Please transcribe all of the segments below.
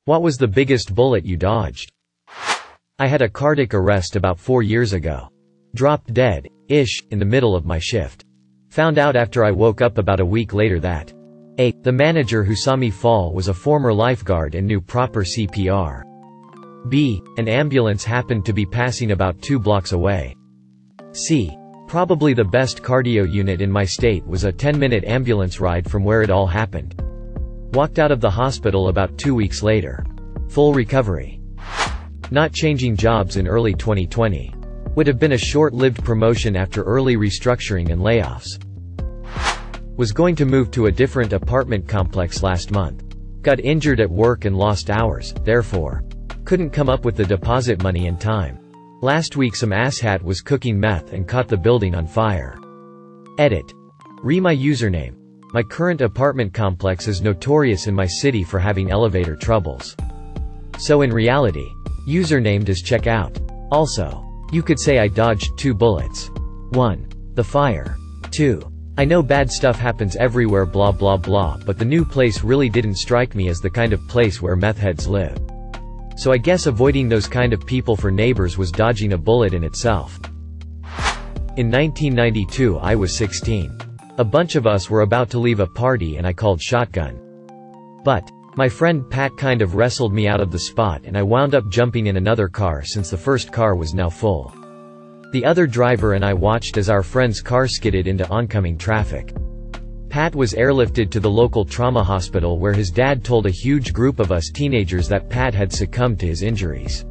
What was the biggest bullet you dodged? I had a cardiac arrest about 4 years ago. Dropped dead-ish in the middle of my shift. Found out after I woke up about a week later that A. The manager who saw me fall was a former lifeguard and knew proper CPR. B. An ambulance happened to be passing about 2 blocks away. C. Probably the best cardio unit in my state was a 10-minute ambulance ride from where it all happened. Walked out of the hospital about 2 weeks later. Full recovery. Not changing jobs in early 2020. Would have been a short-lived promotion after early restructuring and layoffs. Was going to move to a different apartment complex last month. Got injured at work and lost hours, therefore. Couldn't come up with the deposit money in time. Last week some asshat was cooking meth and caught the building on fire. Edit. My username. My current apartment complex is notorious in my city for having elevator troubles. So in reality, username does check out. Also, you could say I dodged 2 bullets. 1. The fire. 2. I know bad stuff happens everywhere blah blah blah, but the new place really didn't strike me as the kind of place where meth heads live. So I guess avoiding those kind of people for neighbors was dodging a bullet in itself. In 1992 I was 16. A bunch of us were about to leave a party and I called shotgun. But my friend Pat kind of wrestled me out of the spot and I wound up jumping in another car since the first car was now full. The other driver and I watched as our friend's car skidded into oncoming traffic. Pat was airlifted to the local trauma hospital where his dad told a huge group of us teenagers that Pat had succumbed to his injuries.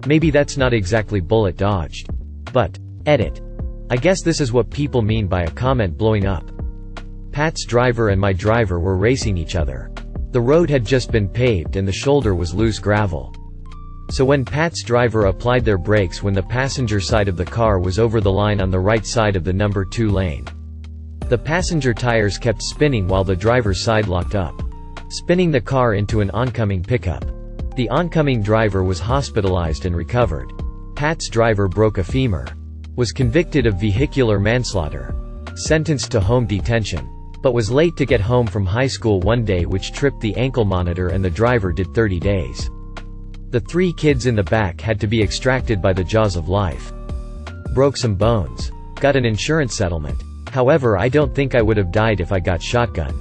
Maybe that's not exactly bullet dodged. But, edit. I guess this is what people mean by a comment blowing up. Pat's driver and my driver were racing each other. The road had just been paved and the shoulder was loose gravel. So when Pat's driver applied their brakes when the passenger side of the car was over the line on the right side of the number 2 lane. The passenger tires kept spinning while the driver's side locked up, spinning the car into an oncoming pickup. The oncoming driver was hospitalized and recovered. Pat's driver broke a femur. Was convicted of vehicular manslaughter. Sentenced to home detention. But was late to get home from high school one day which tripped the ankle monitor and the driver did 30 days. The 3 kids in the back had to be extracted by the jaws of life. Broke some bones. Got an insurance settlement. However, I don't think I would have died if I got shotgun.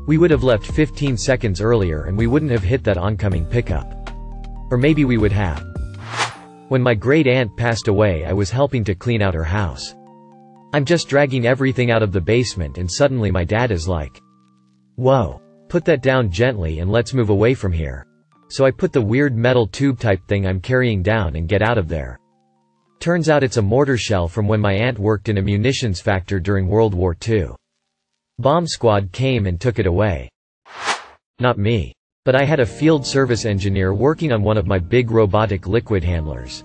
We would have left 15 seconds earlier and we wouldn't have hit that oncoming pickup. Or maybe we would have. When my great aunt passed away I was helping to clean out her house. I'm just dragging everything out of the basement and suddenly my dad is like, "Whoa, put that down gently and let's move away from here." So I put the weird metal tube type thing I'm carrying down and get out of there. Turns out it's a mortar shell from when my aunt worked in a munitions factory during World War II. Bomb squad came and took it away. Not me. But I had a field service engineer working on one of my big robotic liquid handlers.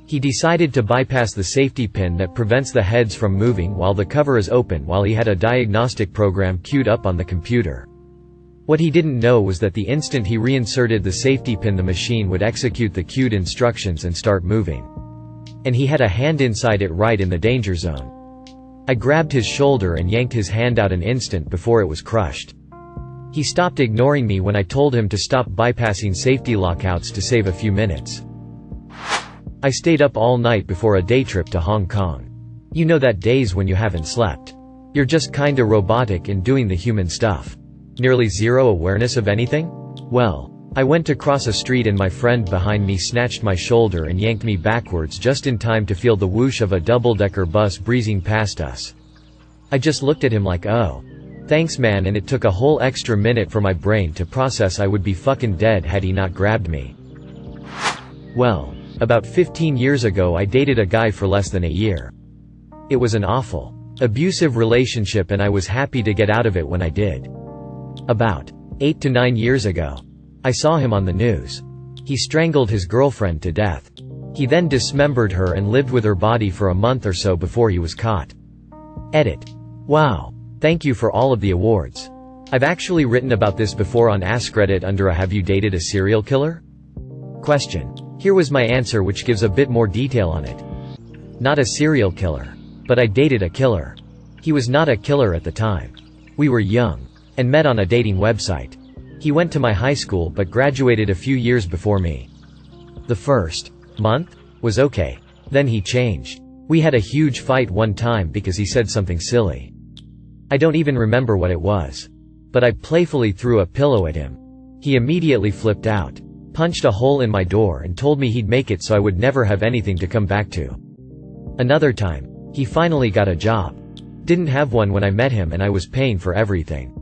He decided to bypass the safety pin that prevents the heads from moving while the cover is open while he had a diagnostic program queued up on the computer. What he didn't know was that the instant he reinserted the safety pin the machine would execute the queued instructions and start moving. And he had a hand inside it right in the danger zone. I grabbed his shoulder and yanked his hand out an instant before it was crushed. He stopped ignoring me when I told him to stop bypassing safety lockouts to save a few minutes. I stayed up all night before a day trip to Hong Kong. You know that days when you haven't slept. You're just kinda robotic in doing the human stuff. Nearly zero awareness of anything? Well, I went to cross a street and my friend behind me snatched my shoulder and yanked me backwards just in time to feel the whoosh of a double-decker bus breezing past us. I just looked at him like, "Oh. Thanks man," and it took a whole extra minute for my brain to process I would be fucking dead had he not grabbed me. Well, about 15 years ago I dated a guy for less than a year. It was an awful, abusive relationship and I was happy to get out of it when I did. About 8 to 9 years ago, I saw him on the news. He strangled his girlfriend to death. He then dismembered her and lived with her body for a month or so before he was caught. Edit. Wow. Thank you for all of the awards. I've actually written about this before on askreddit under a "Have you dated a serial killer?" question. Here was my answer which gives a bit more detail on it. Not a serial killer. But I dated a killer. He was not a killer at the time. We were young. And met on a dating website. He went to my high school but graduated a few years before me. The first month was okay. Then he changed. We had a huge fight one time because he said something silly. I don't even remember what it was. But I playfully threw a pillow at him. He immediately flipped out, punched a hole in my door and told me he'd make it so I would never have anything to come back to. Another time, he finally got a job. Didn't have one when I met him and I was paying for everything.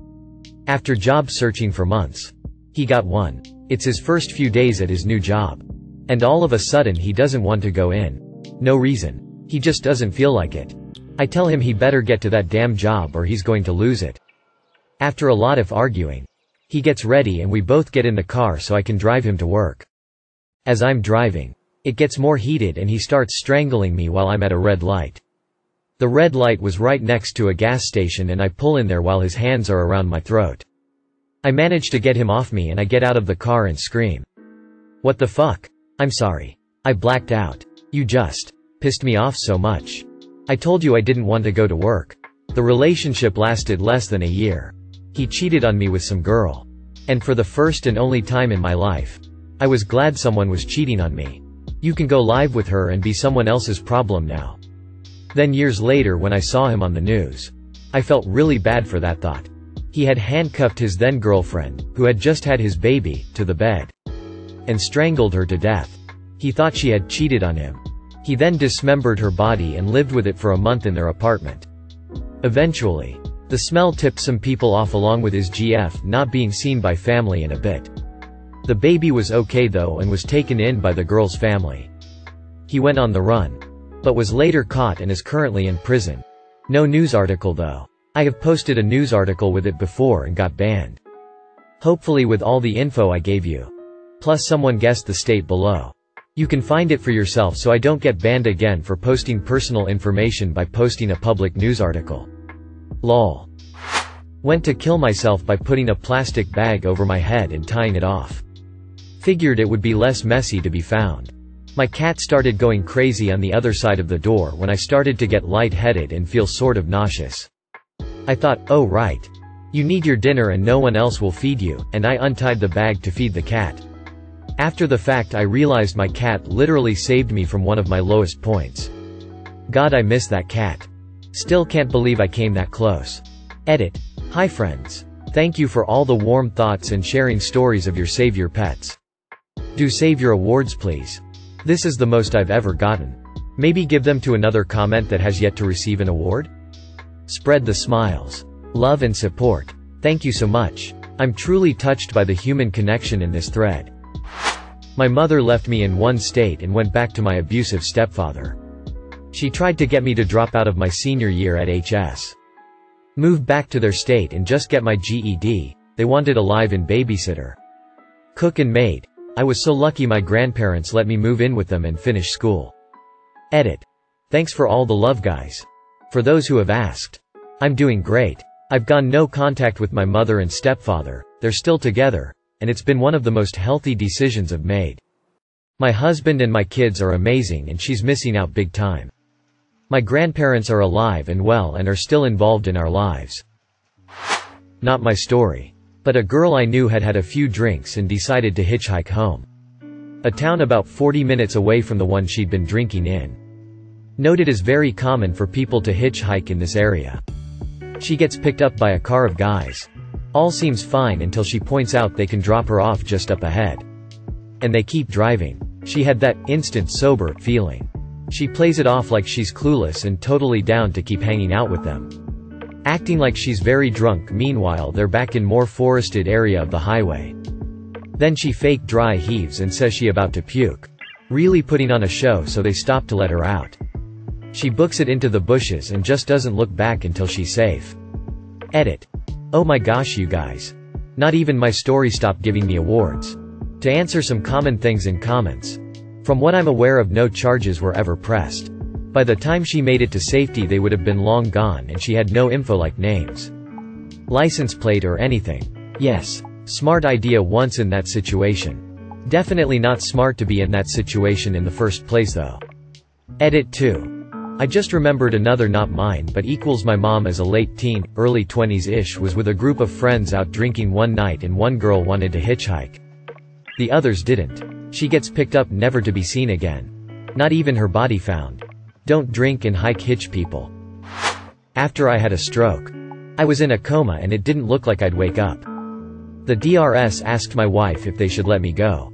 After job searching for months, he got one. It's his first few days at his new job. And all of a sudden he doesn't want to go in. No reason. He just doesn't feel like it. I tell him he better get to that damn job or he's going to lose it. After a lot of arguing, he gets ready and we both get in the car so I can drive him to work. As I'm driving, it gets more heated and he starts strangling me while I'm at a red light. The red light was right next to a gas station and I pull in there while his hands are around my throat. I manage to get him off me and I get out of the car and scream. "What the fuck? I'm sorry. I blacked out. You just pissed me off so much. I told you I didn't want to go to work." The relationship lasted less than a year. He cheated on me with some girl. And for the first and only time in my life, I was glad someone was cheating on me. You can go live with her and be someone else's problem now. Then years later when I saw him on the news, I felt really bad for that thought. He had handcuffed his then girlfriend, who had just had his baby, to the bed. And strangled her to death. He thought she had cheated on him. He then dismembered her body and lived with it for a month in their apartment. Eventually, the smell tipped some people off along with his GF not being seen by family in a bit. The baby was okay though and was taken in by the girl's family. He went on the run, but was later caught and is currently in prison. No news article though. I have posted a news article with it before and got banned. Hopefully with all the info I gave you. Plus someone guessed the state below. You can find it for yourself so I don't get banned again for posting personal information by posting a public news article. Lol. Went to kill myself by putting a plastic bag over my head and tying it off. Figured it would be less messy to be found. My cat started going crazy on the other side of the door when I started to get lightheaded and feel sort of nauseous. I thought, oh right. You need your dinner and no one else will feed you, and I untied the bag to feed the cat. After the fact I realized my cat literally saved me from one of my lowest points. God, I miss that cat. Still can't believe I came that close. Edit. Hi friends. Thank you for all the warm thoughts and sharing stories of your save your pets. Do save your awards please. This is the most I've ever gotten. Maybe give them to another comment that has yet to receive an award? Spread the smiles. Love and support. Thank you so much. I'm truly touched by the human connection in this thread. My mother left me in one state and went back to my abusive stepfather. She tried to get me to drop out of my senior year at HS. Move back to their state and just get my GED. They wanted a live-in babysitter. Cook and maid. I was so lucky my grandparents let me move in with them and finish school. Edit. Thanks for all the love guys. For those who have asked. I'm doing great. I've gone no contact with my mother and stepfather, they're still together, and it's been one of the most healthy decisions I've made. My husband and my kids are amazing and she's missing out big time. My grandparents are alive and well and are still involved in our lives. Not my story. But a girl I knew had had a few drinks and decided to hitchhike home. A town about 40 minutes away from the one she'd been drinking in. Noted as very common for people to hitchhike in this area. She gets picked up by a car of guys. All seems fine until she points out they can drop her off just up ahead. And they keep driving. She had that instant sober feeling. She plays it off like she's clueless and totally down to keep hanging out with them. Acting like she's very drunk. Meanwhile they're back in more forested area of the highway. Then she fake dry heaves and says she about to puke. Really putting on a show so they stop to let her out. She books it into the bushes and just doesn't look back until she's safe. Edit. Oh my gosh you guys. Not even my story stopped giving me awards. To answer some common things in comments. From what I'm aware of no charges were ever pressed. By the time she made it to safety they would have been long gone and she had no info like names, license plate or anything. Yes, smart idea once in that situation. Definitely not smart to be in that situation in the first place though. Edit 2. I just remembered another, not mine but equals my mom, as a late teen, early 20s-ish, was with a group of friends out drinking one night and one girl wanted to hitchhike. The others didn't. She gets picked up, never to be seen again. Not even her body found. Don't drink and hike, hitch people. After I had a stroke. I was in a coma and it didn't look like I'd wake up. The DRS asked my wife if they should let me go.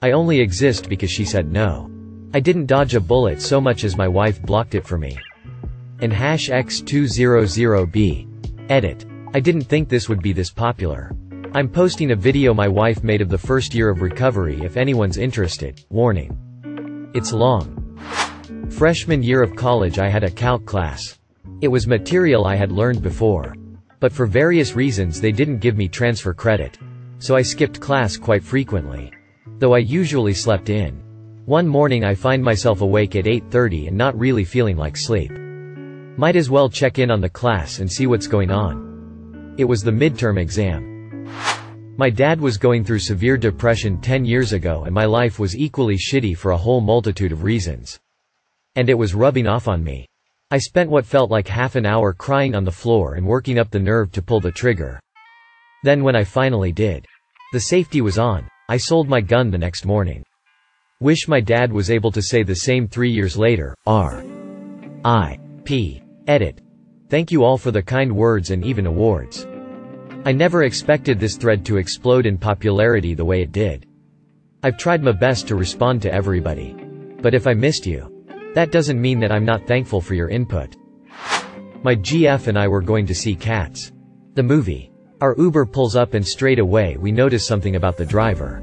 I only exist because she said no. I didn't dodge a bullet so much as my wife blocked it for me. And #X200B. Edit. I didn't think this would be this popular. I'm posting a video my wife made of the first year of recovery if anyone's interested. Warning. It's long. Freshman year of college I had a calc class. It was material I had learned before. But for various reasons they didn't give me transfer credit. So I skipped class quite frequently. Though I usually slept in. One morning I find myself awake at 8:30 and not really feeling like sleep. Might as well check in on the class and see what's going on. It was the midterm exam. My dad was going through severe depression 10 years ago and my life was equally shitty for a whole multitude of reasons. And it was rubbing off on me. I spent what felt like half an hour crying on the floor and working up the nerve to pull the trigger. Then when I finally did, the safety was on. I sold my gun the next morning. Wish my dad was able to say the same 3 years later. R.I.P. Edit. Thank you all for the kind words and even awards. I never expected this thread to explode in popularity the way it did. I've tried my best to respond to everybody. But if I missed you, that doesn't mean that I'm not thankful for your input. My GF and I were going to see Cats, the movie. Our Uber pulls up and straight away we notice something about the driver.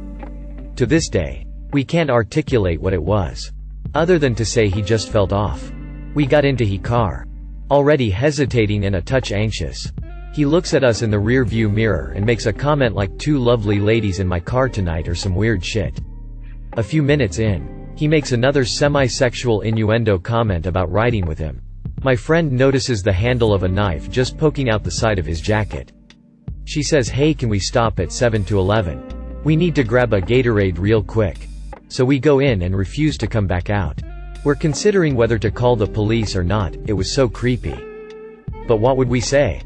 To this day, we can't articulate what it was. Other than to say he just felt off. We got into his car. Already hesitating and a touch anxious. He looks at us in the rear view mirror and makes a comment like, "Two lovely ladies in my car tonight," or some weird shit. A few minutes in, he makes another semi-sexual innuendo comment about riding with him. My friend notices the handle of a knife just poking out the side of his jacket. She says, "Hey, can we stop at 7-Eleven? We need to grab a Gatorade real quick." So we go in and refuse to come back out. We're considering whether to call the police or not, it was so creepy. But what would we say?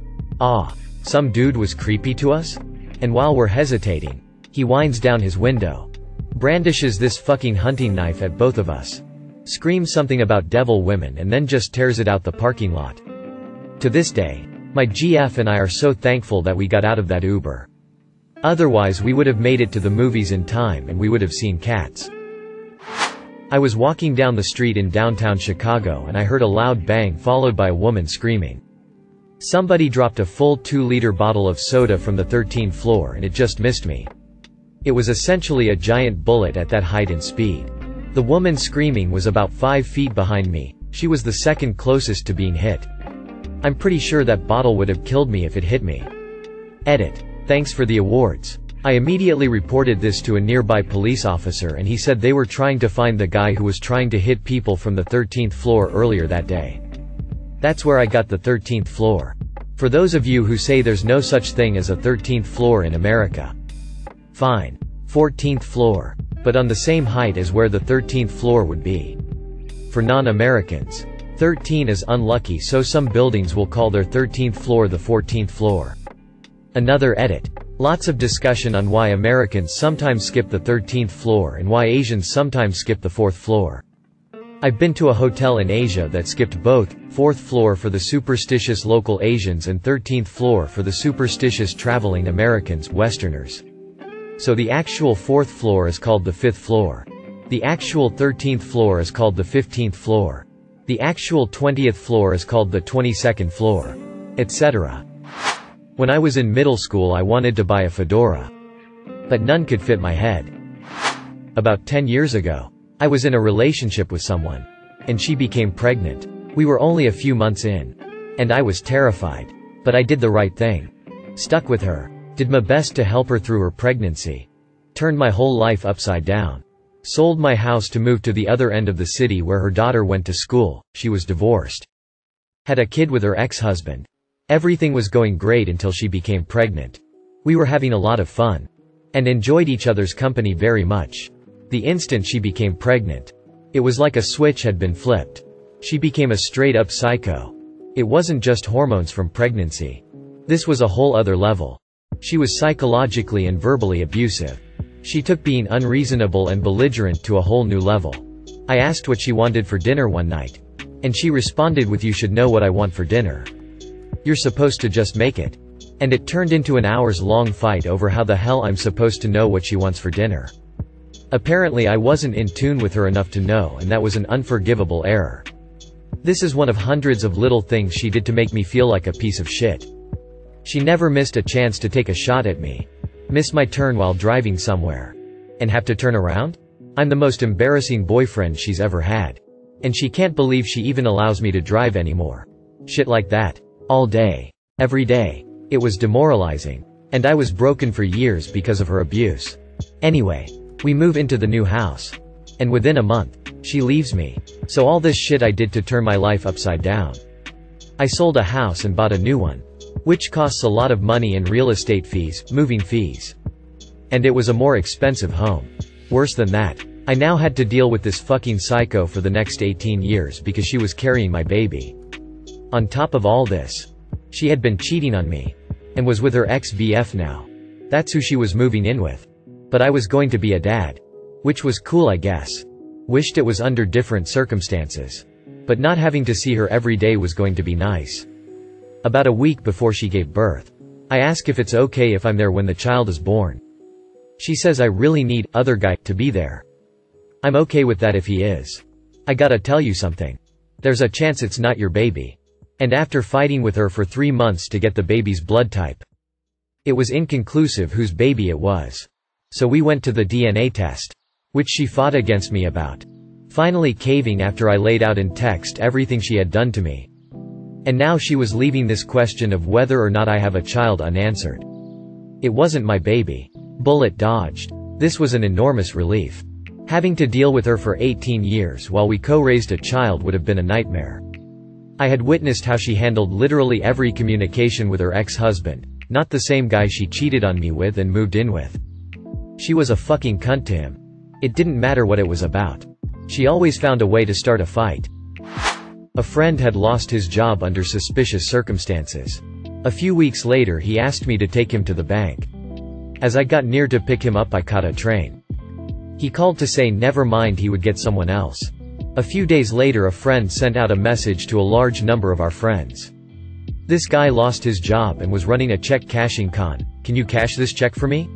Some dude was creepy to us? And while we're hesitating, he winds down his window. Brandishes this fucking hunting knife at both of us. Screams something about devil women and then just tears it out the parking lot. To this day, my GF and I are so thankful that we got out of that Uber. Otherwise we would have made it to the movies in time and we would have seen Cats. I was walking down the street in downtown Chicago and I heard a loud bang followed by a woman screaming. Somebody dropped a full 2-liter bottle of soda from the 13th floor and it just missed me. It was essentially a giant bullet at that height and speed. The woman screaming was about 5 feet behind me. She was the second closest to being hit. I'm pretty sure that bottle would have killed me if it hit me. Edit. Thanks for the awards. I immediately reported this to a nearby police officer and he said they were trying to find the guy who was trying to hit people from the 13th floor earlier that day. That's where I got the 13th floor. For those of you who say there's no such thing as a 13th floor in America. Fine. 14th floor. But on the same height as where the 13th floor would be. For non-Americans, 13 is unlucky, so some buildings will call their 13th floor the 14th floor. Another edit. Lots of discussion on why Americans sometimes skip the 13th floor and why Asians sometimes skip the 4th floor. I've been to a hotel in Asia that skipped both, 4th floor for the superstitious local Asians and 13th floor for the superstitious traveling Americans, Westerners. So the actual 4th floor is called the 5th floor. The actual 13th floor is called the 15th floor. The actual 20th floor is called the 22nd floor. Etc. When I was in middle school I wanted to buy a fedora. But none could fit my head. About 10 years ago, I was in a relationship with someone. And she became pregnant. We were only a few months in. And I was terrified. But I did the right thing. Stuck with her. Did my best to help her through her pregnancy. Turned my whole life upside down. Sold my house to move to the other end of the city where her daughter went to school. She was divorced. Had a kid with her ex-husband. Everything was going great until she became pregnant. We were having a lot of fun. And enjoyed each other's company very much. The instant she became pregnant. It was like a switch had been flipped. She became a straight-up psycho. It wasn't just hormones from pregnancy. This was a whole other level. She was psychologically and verbally abusive. She took being unreasonable and belligerent to a whole new level. I asked what she wanted for dinner one night. And she responded with, "You should know what I want for dinner. You're supposed to just make it." And it turned into an hours-long fight over how the hell I'm supposed to know what she wants for dinner. Apparently I wasn't in tune with her enough to know, and that was an unforgivable error. This is one of hundreds of little things she did to make me feel like a piece of shit. She never missed a chance to take a shot at me. Miss my turn while driving somewhere. And have to turn around? I'm the most embarrassing boyfriend she's ever had. And she can't believe she even allows me to drive anymore. Shit like that. All day. Every day. It was demoralizing. And I was broken for years because of her abuse. Anyway, we move into the new house. And within a month, she leaves me. So all this shit I did to turn my life upside down. I sold a house and bought a new one. Which costs a lot of money in real estate fees, moving fees. And it was a more expensive home. Worse than that, I now had to deal with this fucking psycho for the next 18 years because she was carrying my baby. On top of all this, she had been cheating on me. And was with her ex-BF now. That's who she was moving in with. But I was going to be a dad. Which was cool, I guess. Wished it was under different circumstances. But not having to see her every day was going to be nice. About a week before she gave birth, I ask if it's okay if I'm there when the child is born. She says I really need other guy to be there. I'm okay with that if he is. I gotta tell you something. There's a chance it's not your baby. And after fighting with her for 3 months to get the baby's blood type, it was inconclusive whose baby it was. So we went to the DNA test, which she fought against me about, finally caving after I laid out in text everything she had done to me. And now she was leaving this question of whether or not I have a child unanswered. It wasn't my baby. Bullet dodged. This was an enormous relief. Having to deal with her for 18 years while we co-raised a child would have been a nightmare. I had witnessed how she handled literally every communication with her ex-husband, not the same guy she cheated on me with and moved in with. She was a fucking cunt to him. It didn't matter what it was about. She always found a way to start a fight. A friend had lost his job under suspicious circumstances. A few weeks later he asked me to take him to the bank. As I got near to pick him up I caught a train. He called to say never mind, he would get someone else. A few days later a friend sent out a message to a large number of our friends. This guy lost his job and was running a check cashing con. Can you cash this check for me?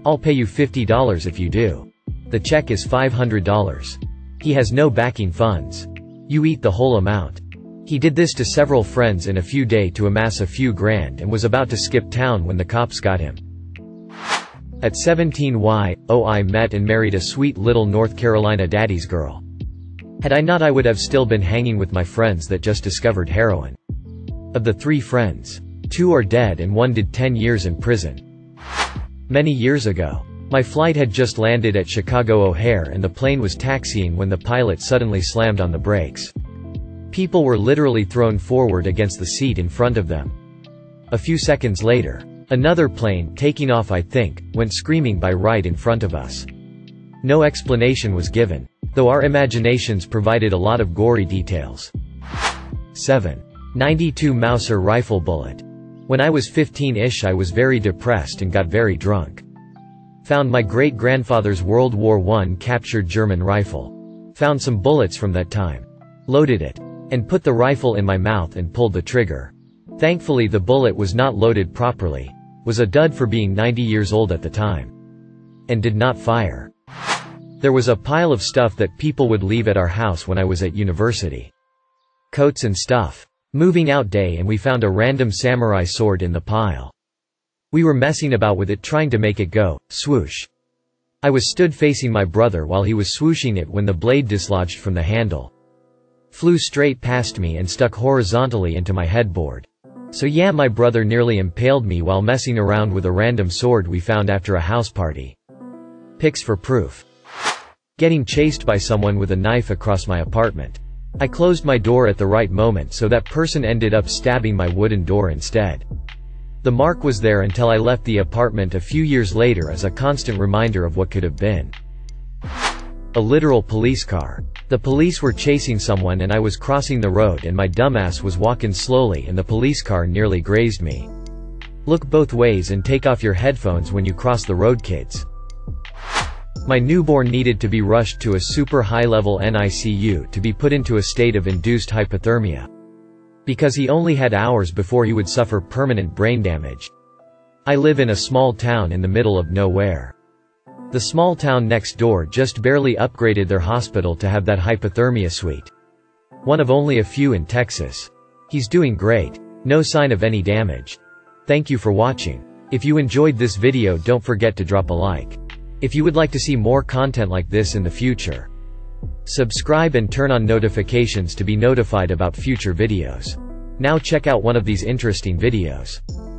I'll pay you $50 if you do. The check is $500. He has no backing funds. You eat the whole amount. He did this to several friends in a few days to amass a few grand and was about to skip town when the cops got him. At 17 I met and married a sweet little North Carolina daddy's girl. Had I not, I would have still been hanging with my friends that just discovered heroin. Of the 3 friends, 2 are dead and 1 did 10 years in prison. Many years ago, my flight had just landed at Chicago O'Hare and the plane was taxiing when the pilot suddenly slammed on the brakes. People were literally thrown forward against the seat in front of them. A few seconds later, another plane, taking off I think, went screaming by right in front of us. No explanation was given, though our imaginations provided a lot of gory details. 7. 92 Mauser rifle bullet. When I was 15-ish I was very depressed and got very drunk. Found my great-grandfather's World War I captured German rifle. Found some bullets from that time. Loaded it. And put the rifle in my mouth and pulled the trigger. Thankfully the bullet was not loaded properly. Was a dud for being 90 years old at the time. And did not fire. There was a pile of stuff that people would leave at our house when I was at university. Coats and stuff. Moving out day and we found a random samurai sword in the pile. We were messing about with it trying to make it go, swoosh. I was stood facing my brother while he was swooshing it when the blade dislodged from the handle. Flew straight past me and stuck horizontally into my headboard. So yeah, my brother nearly impaled me while messing around with a random sword we found after a house party. Pics for proof. Getting chased by someone with a knife across my apartment. I closed my door at the right moment so that person ended up stabbing my wooden door instead. The mark was there until I left the apartment a few years later as a constant reminder of what could have been. A literal police car. The police were chasing someone and I was crossing the road and my dumbass was walking slowly and the police car nearly grazed me. Look both ways and take off your headphones when you cross the road, kids. My newborn needed to be rushed to a super high-level NICU to be put into a state of induced hypothermia. Because he only had hours before he would suffer permanent brain damage. I live in a small town in the middle of nowhere. The small town next door just barely upgraded their hospital to have that hypothermia suite. One of only a few in Texas. He's doing great. No sign of any damage. Thank you for watching. If you enjoyed this video, don't forget to drop a like. If you would like to see more content like this in the future, subscribe and turn on notifications to be notified about future videos. Now check out one of these interesting videos.